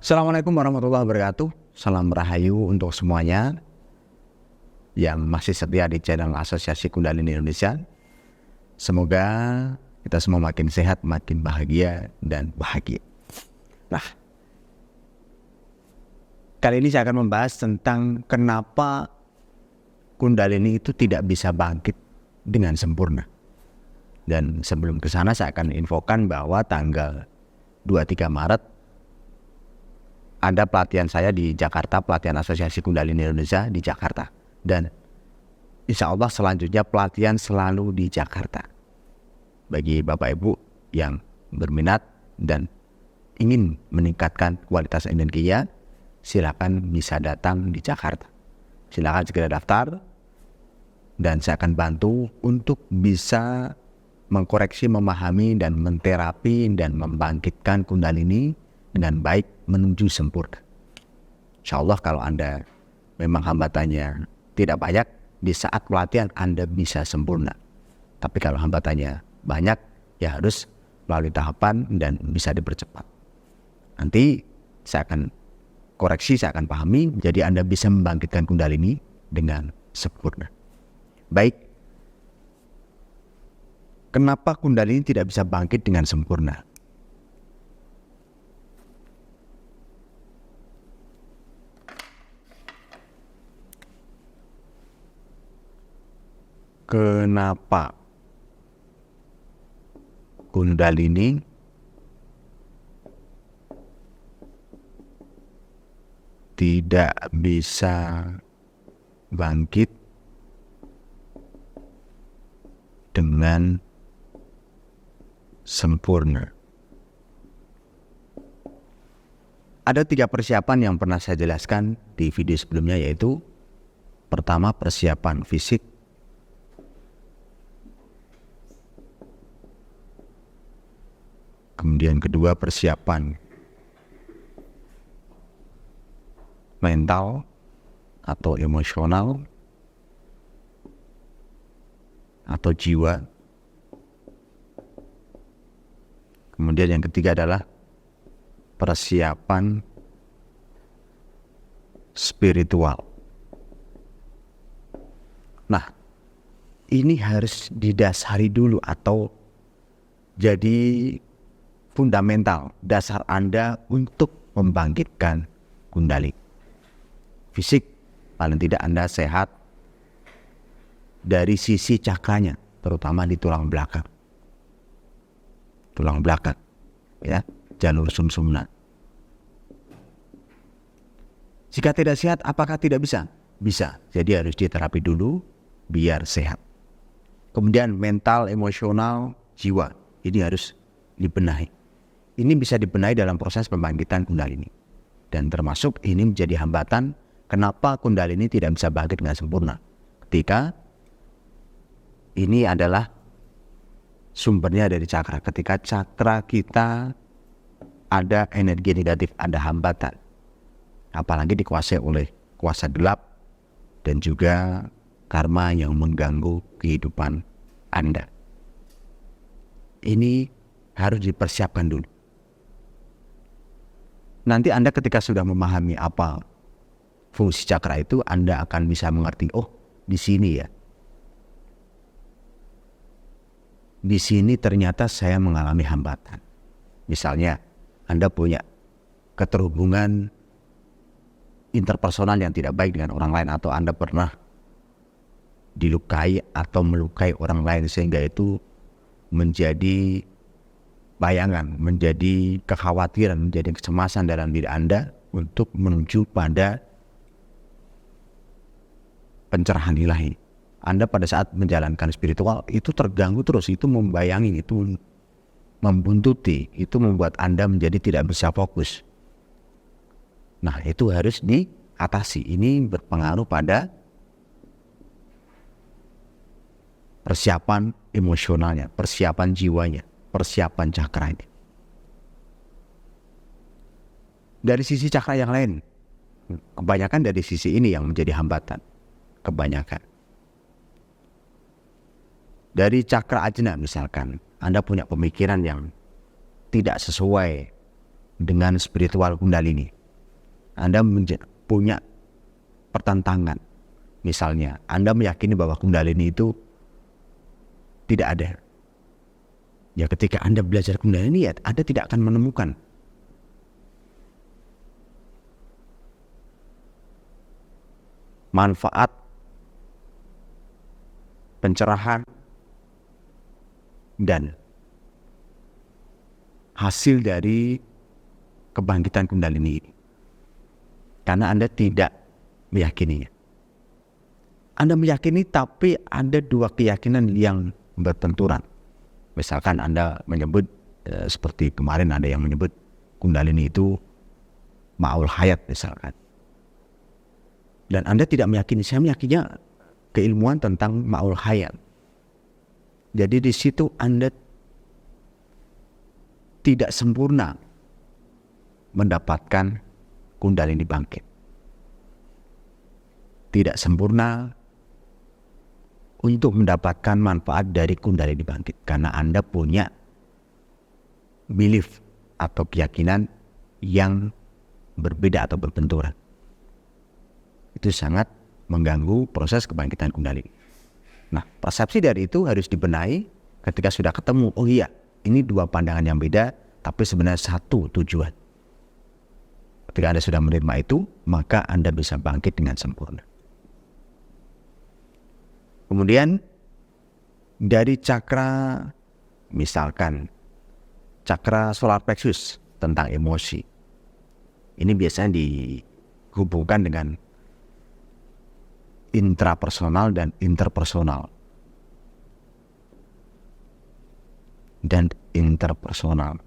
Assalamualaikum warahmatullahi wabarakatuh. Salam rahayu untuk semuanya yang masih setia di channel Asosiasi Kundalini Indonesia. Semoga kita semua makin sehat, makin bahagia dan bahagia. Nah, kali ini saya akan membahas tentang kenapa Kundalini itu tidak bisa bangkit dengan sempurna. Dan sebelum ke sana saya akan infokan bahwa tanggal 23 Maret ada pelatihan saya di Jakarta, pelatihan Asosiasi Kundalini Indonesia di Jakarta. Dan insya Allah selanjutnya pelatihan selalu di Jakarta. Bagi Bapak Ibu yang berminat dan ingin meningkatkan kualitas energinya, silakan bisa datang di Jakarta. Silakan segera daftar dan saya akan bantu untuk bisa mengkoreksi, memahami, dan menterapi dan membangkitkan Kundalini dengan baik menuju sempurna. Insya Allah kalau Anda memang hambatannya tidak banyak, di saat pelatihan Anda bisa sempurna. Tapi kalau hambatannya banyak, ya harus melalui tahapan dan bisa dipercepat. Nanti saya akan koreksi, saya akan pahami, jadi Anda bisa membangkitkan Kundalini dengan sempurna. Baik. Kenapa Kundalini tidak bisa bangkit dengan sempurna? Kenapa Kundalini tidak bisa bangkit dengan sempurna? Ada 3 persiapan yang pernah saya jelaskan di video sebelumnya, yaitu pertama persiapan fisik, kemudian kedua persiapan mental atau emosional atau jiwa. Kemudian yang ketiga adalah persiapan spiritual. Nah, ini harus didasari dulu atau jadi fundamental, dasar Anda untuk membangkitkan Kundalini. Fisik, paling tidak Anda sehat dari sisi cakranya, terutama di tulang belakang. Tulang belakang, ya, jalur sumsumnan. Jika tidak sehat, apakah tidak bisa? Bisa, jadi harus diterapi dulu biar sehat. Kemudian mental, emosional, jiwa, ini harus dibenahi. Ini bisa dibenahi dalam proses pembangkitan Kundalini. Dan termasuk ini menjadi hambatan kenapa Kundalini tidak bisa bangkit dengan sempurna. Ketika ini adalah sumbernya dari cakra. Ketika cakra kita ada energi negatif, ada hambatan. Apalagi dikuasai oleh kuasa gelap dan juga karma yang mengganggu kehidupan Anda. Ini harus dipersiapkan dulu. Nanti Anda ketika sudah memahami apa fungsi cakra itu, Anda akan bisa mengerti, oh di sini ya. Di sini ternyata saya mengalami hambatan. Misalnya, Anda punya keterhubungan interpersonal yang tidak baik dengan orang lain, atau Anda pernah dilukai atau melukai orang lain sehingga itu menjadi bayangan, menjadi kekhawatiran, menjadi kecemasan dalam diri Anda untuk menuju pada pencerahan ilahi. Anda pada saat menjalankan spiritual itu terganggu terus, itu membayangi, itu membuntuti, itu membuat Anda menjadi tidak bisa fokus. Nah, itu harus diatasi. Ini berpengaruh pada persiapan emosionalnya, persiapan jiwanya, persiapan cakranya. Dari sisi cakra yang lain, kebanyakan dari sisi ini yang menjadi hambatan. Kebanyakan. Dari cakra ajna misalkan, Anda punya pemikiran yang tidak sesuai dengan spiritual Kundalini. Anda punya pertentangan. Misalnya, Anda meyakini bahwa Kundalini itu tidak ada. Ya ketika Anda belajar Kundalini, ya Anda tidak akan menemukan manfaat, pencerahan, dan hasil dari kebangkitan Kundalini ini. Karena Anda tidak meyakininya. Anda meyakini tapi ada dua keyakinan yang bertenturan. Misalkan Anda menyebut seperti kemarin ada yang menyebut Kundalini itu ma'ul hayat misalkan. Dan Anda tidak meyakini, saya meyakininya keilmuan tentang ma'ul hayat. Jadi di situ Anda tidak sempurna mendapatkan Kundalini bangkit. Tidak sempurna untuk mendapatkan manfaat dari Kundalini bangkit. Karena Anda punya belief atau keyakinan yang berbeda atau berbenturan. Itu sangat mengganggu proses kebangkitan Kundalini. Nah, persepsi dari itu harus dibenahi ketika sudah ketemu. Oh iya, ini dua pandangan yang beda, tapi sebenarnya satu tujuan. Ketika Anda sudah menerima itu, maka Anda bisa bangkit dengan sempurna. Kemudian, dari cakra, misalkan cakra solar plexus tentang emosi. Ini biasanya dihubungkan dengan intrapersonal dan interpersonal. Dan interpersonal.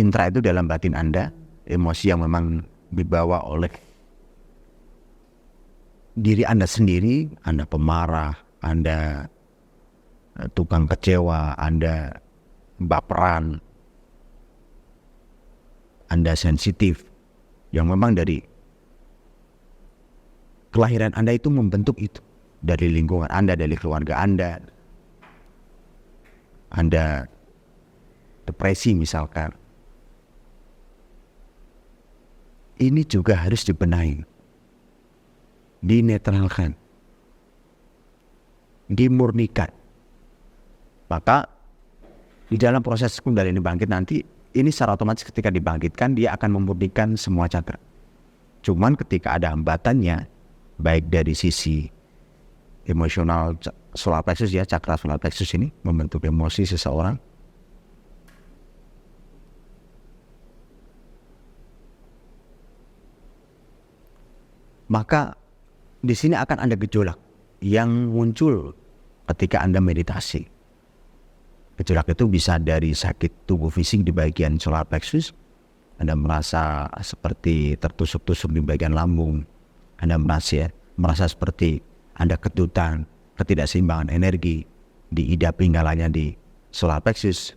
Intra itu dalam batin Anda, emosi yang memang dibawa oleh diri Anda sendiri. Anda pemarah, Anda tukang kecewa, Anda baperan, Anda sensitif, yang memang dari kelahiran Anda itu membentuk itu. Dari lingkungan Anda, dari keluarga Anda depresi misalkan. Ini juga harus dibenahi, dinetralkan, dimurnikan. Maka di dalam proses Kundalini bangkit nanti, ini secara otomatis ketika dibangkitkan dia akan memurnikan semua cakra. Cuman ketika ada hambatannya, baik dari sisi emosional solar plexus ya, cakra solar plexus ini membentuk emosi seseorang. Maka di sini akan ada gejolak yang muncul ketika Anda meditasi. Gejolak itu bisa dari sakit tubuh fisik di bagian solar plexus. Anda merasa seperti tertusuk-tusuk di bagian lambung. Anda merasa seperti Anda ketutan, ketidakseimbangan energi di ida pinggalannya di solar plexus.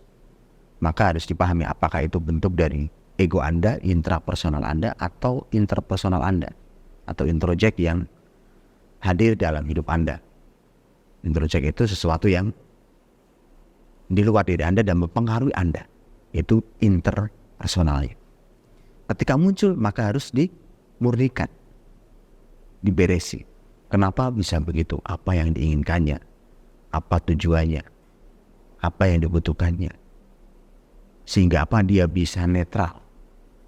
Maka harus dipahami apakah itu bentuk dari ego Anda, intrapersonal Anda, atau interpersonal Anda, atau introject yang hadir dalam hidup Anda. Introject itu sesuatu yang di luar diri Anda dan mempengaruhi Anda. Itu interpersonalnya. Ketika muncul maka harus dimurnikan, diberesi. Kenapa bisa begitu? Apa yang diinginkannya? Apa tujuannya? Apa yang dibutuhkannya? Sehingga apa dia bisa netral,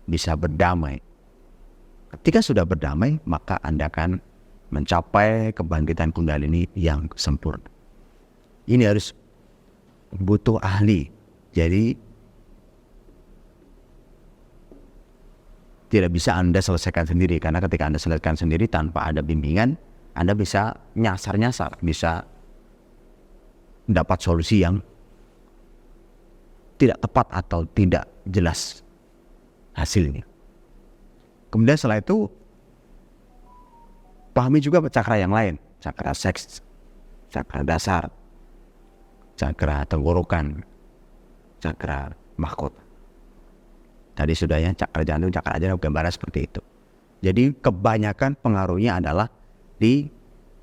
bisa berdamai. Ketika sudah berdamai, maka Anda akan mencapai kebangkitan Kundalini yang sempurna. Ini harus butuh ahli. Jadi tidak bisa Anda selesaikan sendiri. Karena ketika Anda selesaikan sendiri tanpa ada bimbingan, Anda bisa nyasar-nyasar, bisa mendapat solusi yang tidak tepat atau tidak jelas hasilnya. Kemudian setelah itu pahami juga cakra yang lain, cakra seks, cakra dasar, cakra tenggorokan, cakra mahkota. Tadi sudah ya, cakra jantung, cakra ajaran, gambaran seperti itu. Jadi kebanyakan pengaruhnya adalah di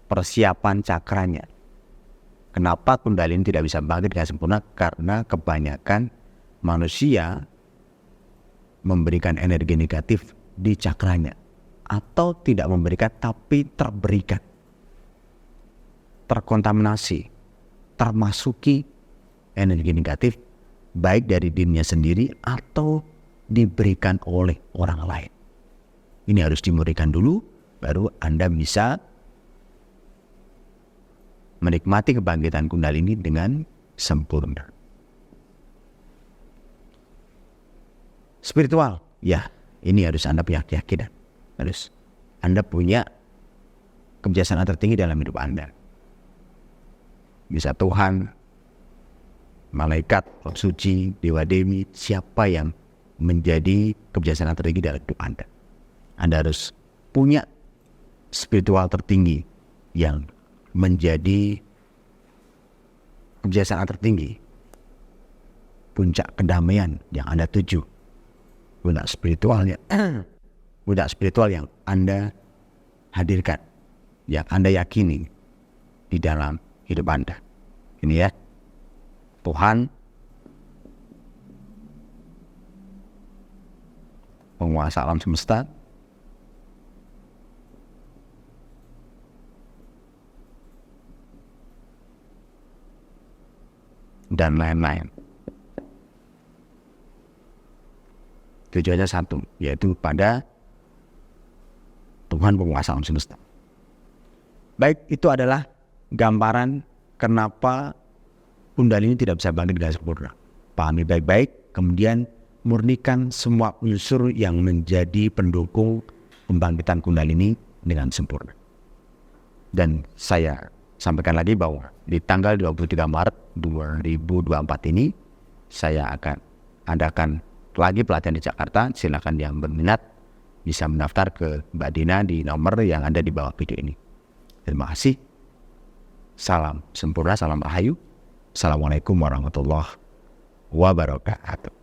persiapan cakranya. Kenapa Kundalini tidak bisa bangkit dengan sempurna? Karena kebanyakan manusia memberikan energi negatif di cakranya, atau tidak memberikan tapi terberikan, terkontaminasi, termasuki energi negatif baik dari dirinya sendiri atau diberikan oleh orang lain. Ini harus dimurnikan dulu, baru Anda bisa menikmati kebangkitan Kundalini dengan sempurna. Spiritual, ya, ini harus Anda punya keyakinan. Harus Anda punya kebijaksanaan tertinggi dalam hidup Anda. Bisa Tuhan, malaikat, roh suci, dewa dewi, siapa yang menjadi kebijaksanaan tertinggi dalam hidup Anda. Anda harus punya spiritual tertinggi yang menjadi kebijaksanaan tertinggi, puncak kedamaian yang Anda tuju, puncak spiritual yang Anda hadirkan, yang Anda yakini di dalam hidup Anda. Ini ya, Tuhan, penguasa alam semesta, dan lain-lain. Tujuannya satu, yaitu pada Tuhan penguasa alam semesta. Baik, itu adalah gambaran kenapa Kundalini tidak bisa bangkit dengan sempurna. Pahami baik-baik, kemudian murnikan semua unsur yang menjadi pendukung pembangkitan Kundalini dengan sempurna. Dan saya sampaikan lagi bahwa di tanggal 23 Maret 2024 ini saya akan adakan lagi pelatihan di Jakarta. Silakan yang berminat bisa mendaftar ke Mbak Dina di nomor yang ada di bawah video ini. Terima kasih. Salam sempurna, salam rahayu. Assalamualaikum warahmatullahi wabarakatuh.